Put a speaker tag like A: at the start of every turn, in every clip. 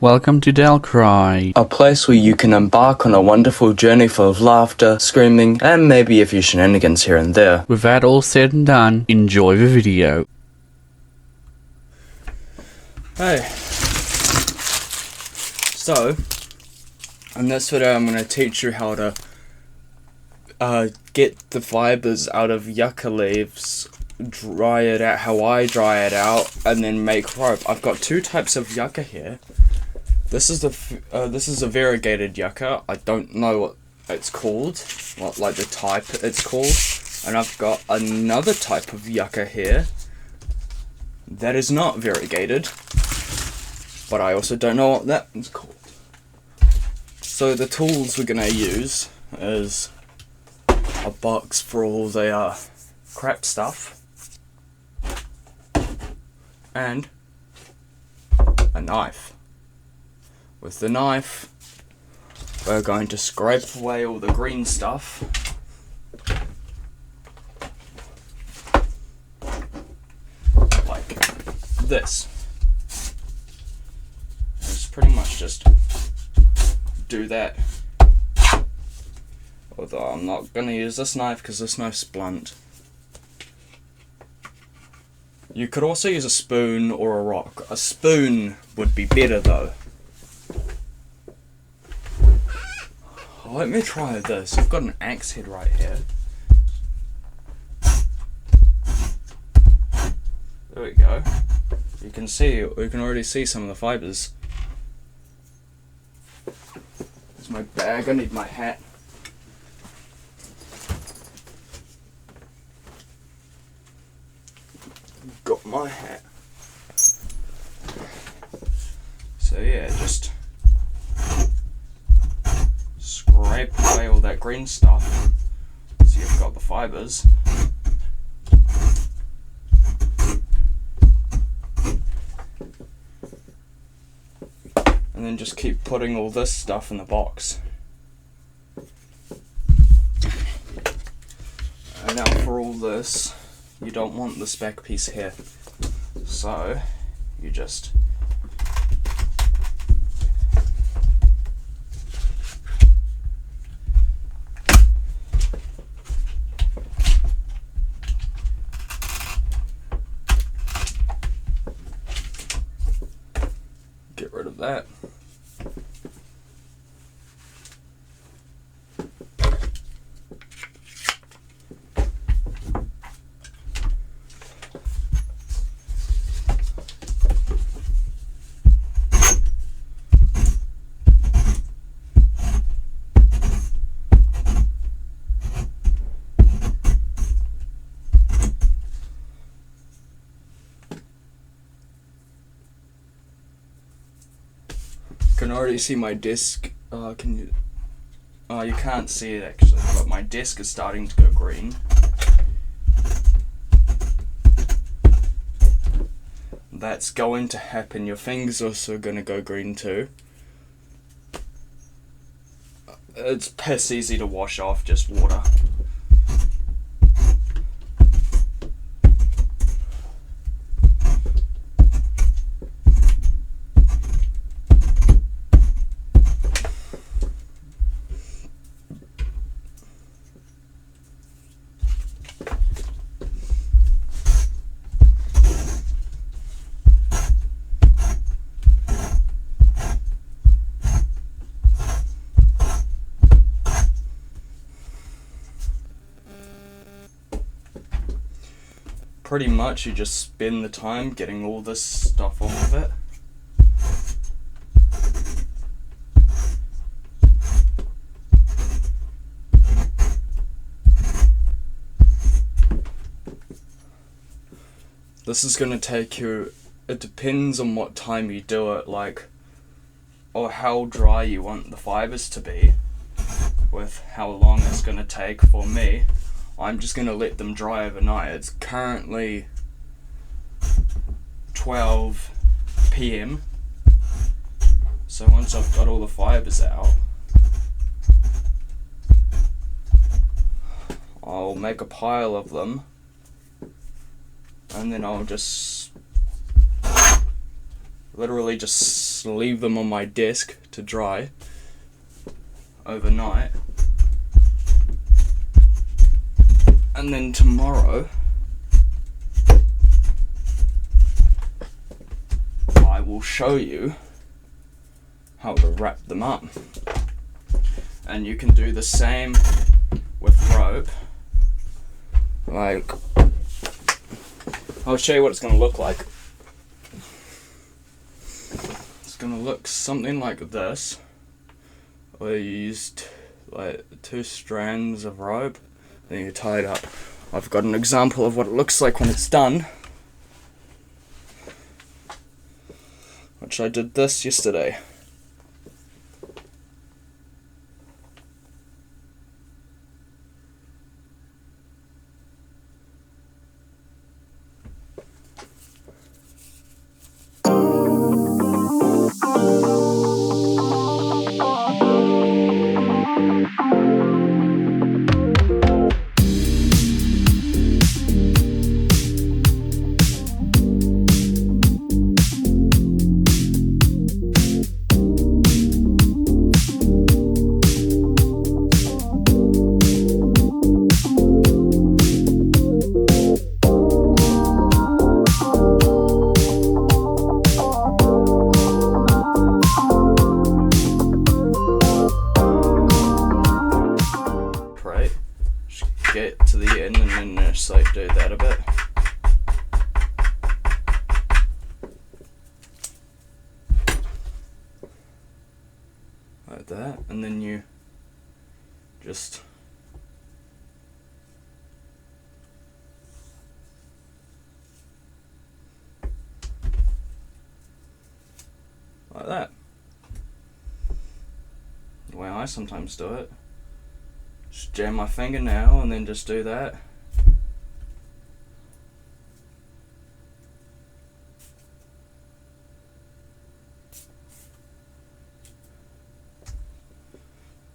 A: Welcome to Delcry,
B: a place where you can embark on a wonderful journey full of laughter, screaming, and maybe a few shenanigans here and there.
A: With that all said and done, enjoy the video.
B: Hey. So, in this video I'm going to teach you how to get the fibers out of yucca leaves, dry it out how I dry it out, and then make rope. I've got two types of yucca here. This is a variegated yucca. I don't know what it's called, what like the type it's called. And I've got another type of yucca here that is not variegated, but I also don't know what that one's called. So the tools we're gonna use is a box for all the crap stuff and a knife. With the knife, we're going to scrape away all the green stuff. Like this. It's pretty much just do that. Although I'm not going to use this knife because this knife's blunt. You could also use a spoon or a rock. A spoon would be better though. Let me try this. I've got an axe head right here. There we go. You can already see some of the fibers. There's my bag. I need my hat. Got my hat. So yeah, just scrape away all that green stuff so you've got the fibers. And then just keep putting all this stuff in the box. And now for all this, you don't want this back piece here, so you just get rid of that. Can already see my disc. Can you? You can't see it actually, but my disc is starting to go green. That's going to happen. Your finger's also going to go green too. It's piss easy to wash off, just water. Pretty much you just spend the time getting all this stuff off of it. This is going to take you, it depends on what time you do it, like, or how dry you want the fibers to be, with how long it's going to take. For me, I'm just going to let them dry overnight. It's currently 12 PM. So once I've got all the fibers out, I'll make a pile of them, and then I'll just literally just just leave them on my desk to dry overnight. And then tomorrow I will show you how to wrap them up. And you can do the same with rope. Like, I'll show you what it's going to look like. It's going to look something like this, where you used like 2 strands of rope, then you tie it up. I've got an example of what it looks like when it's done, which I did this yesterday. Get to the end and then just like do that a bit. Like that, and then you just like that. The way I sometimes do it. Just jam my fingernail and then just do that.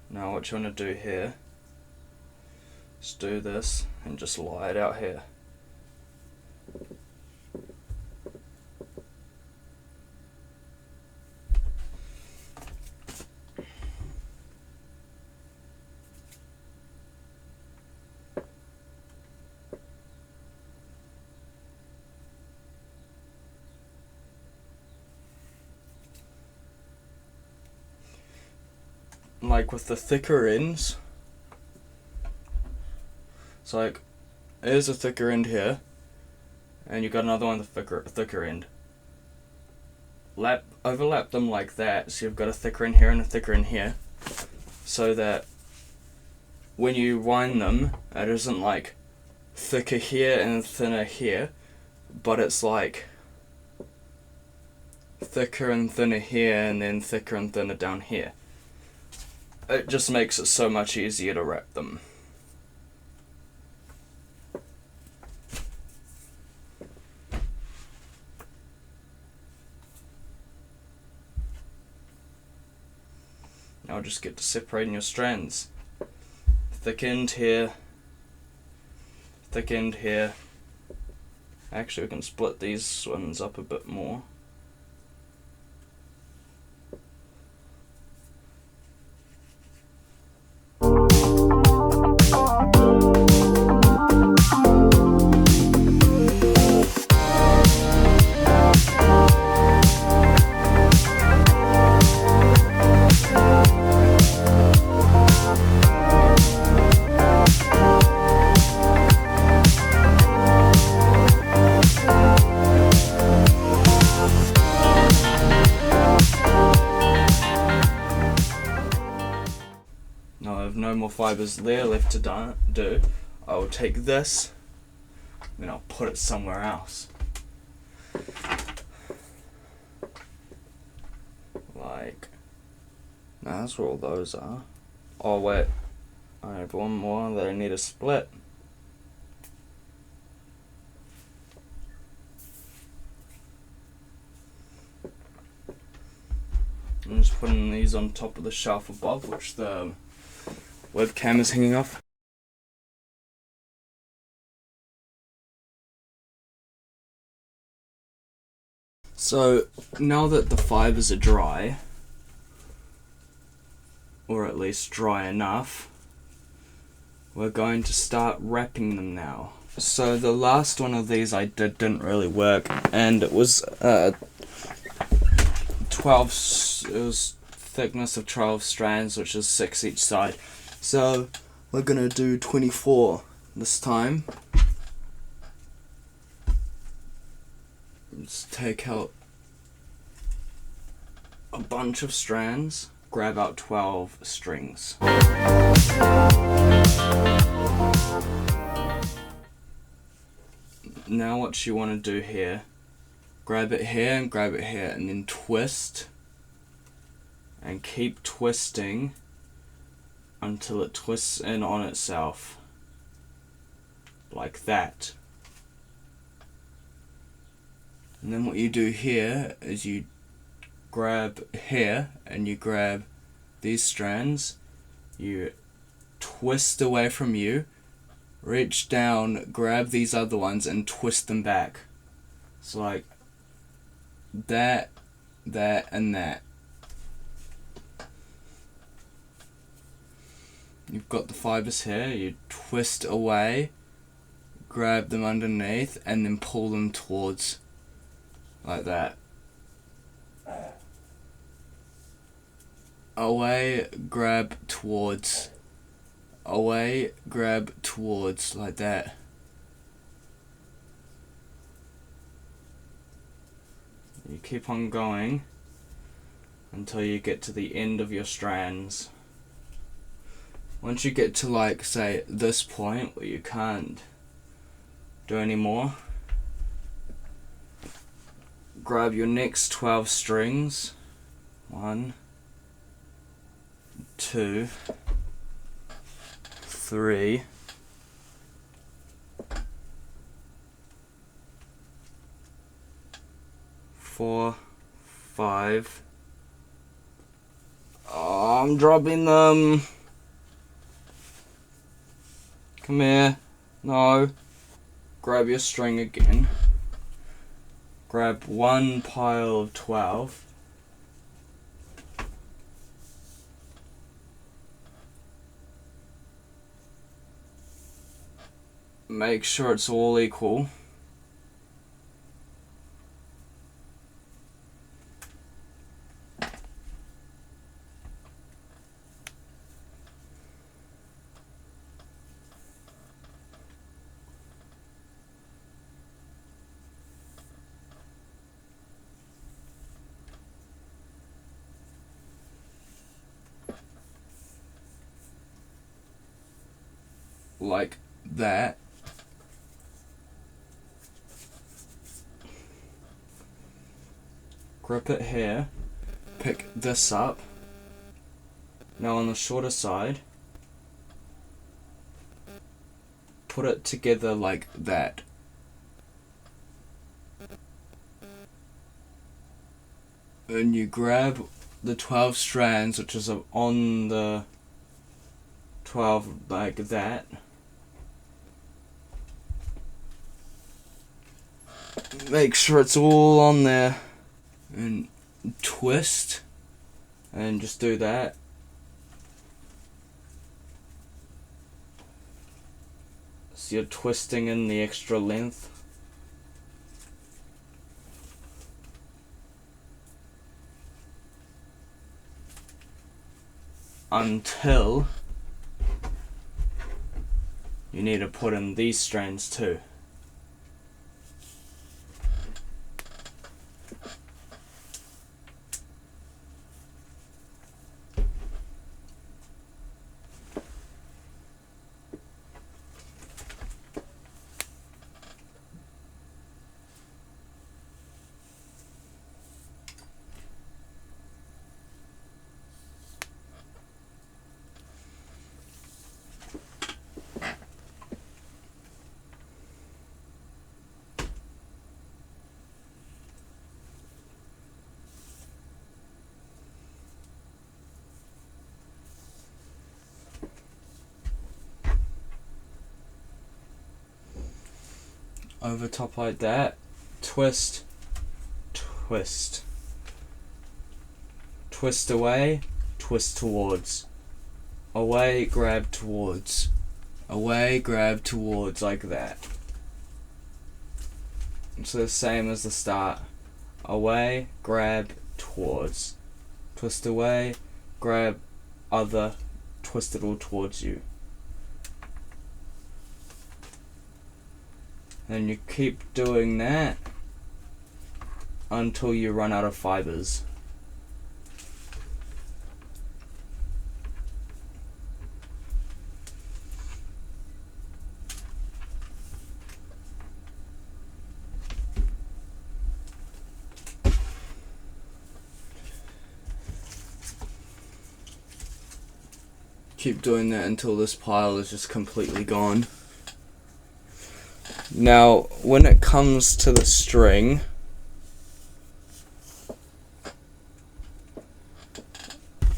B: Now what you want to do here is do this and just lie it out here. Like with the thicker ends, it's like, here's a thicker end here, and you got another one with a thicker end. Overlap them like that, so you've got a thicker end here and a thicker end here, so that when you wind them, it isn't like thicker here and thinner here, but it's like thicker and thinner here and then thicker and thinner down here. It just makes it so much easier to wrap them. Now just get to separating your strands. Thick end here, thick end here. Actually, we can split these ones up a bit more. Now I have no more fibres there left to do. I will take this and I'll put it somewhere else. Like, now that's where all those are. Oh wait, I have one more that I need to split. I'm just putting these on top of the shelf above, which the webcam is hanging off. So now that the fibers are dry, or at least dry enough, we're going to start wrapping them now. So the last one of these I did didn't really work, and it was 12. It was thickness of 12 strands, which is 6 each side. So we're gonna do 24 this time. Let's take out a bunch of strands, grab out 12 strings. Now what you want to do here, grab it here and grab it here, and then twist, and keep twisting until it twists in on itself, like that. And then what you do here is you grab here and you grab these strands, you twist away from you, reach down, grab these other ones and twist them back. So like that, that, and that. You've got the fibers here, you twist away, grab them underneath, and then pull them towards, like that. Away, grab towards. Away, grab towards, like that. You keep on going until you get to the end of your strands. Once you get to, like, say, this point where you can't do any more, grab your next 12 strings. 1, 2, 3, 4, 5. Oh, I'm dropping them. Come here. No. Grab your string again. Grab one pile of 12. Make sure it's all equal. Like that. Grip it here, pick this up. Now on the shorter side, put it together like that. And you grab the 12 strands, which is on the 12 like that. Make sure it's all on there. And twist, and just do that. So you're twisting in the extra length. Until you need to put in these strands too. Over top like that, twist, twist. Twist away, twist towards. Away, grab towards. Away, grab towards, like that. It's the same as the start. Away, grab, towards. Twist away, grab other, twist it all towards you. And you keep doing that until you run out of fibers. Keep doing that until this pile is just completely gone. Now, when it comes to the string,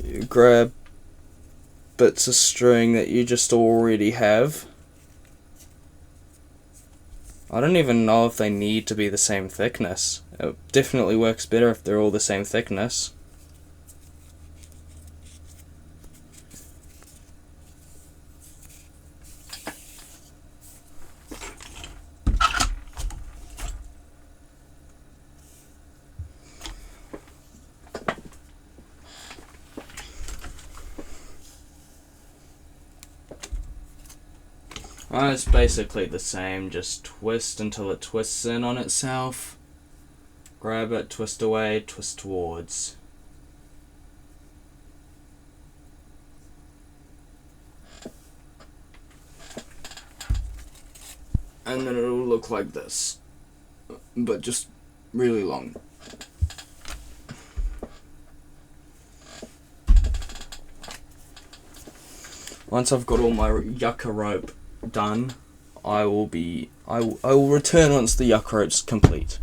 B: you grab bits of string that you just already have. I don't even know if they need to be the same thickness. It definitely works better if they're all the same thickness. It's basically the same, just twist until it twists in on itself. Grab it, twist away, twist towards. And then it'll look like this, but just really long. Once I've got all my yucca rope done, I will return once the yucca rope's complete.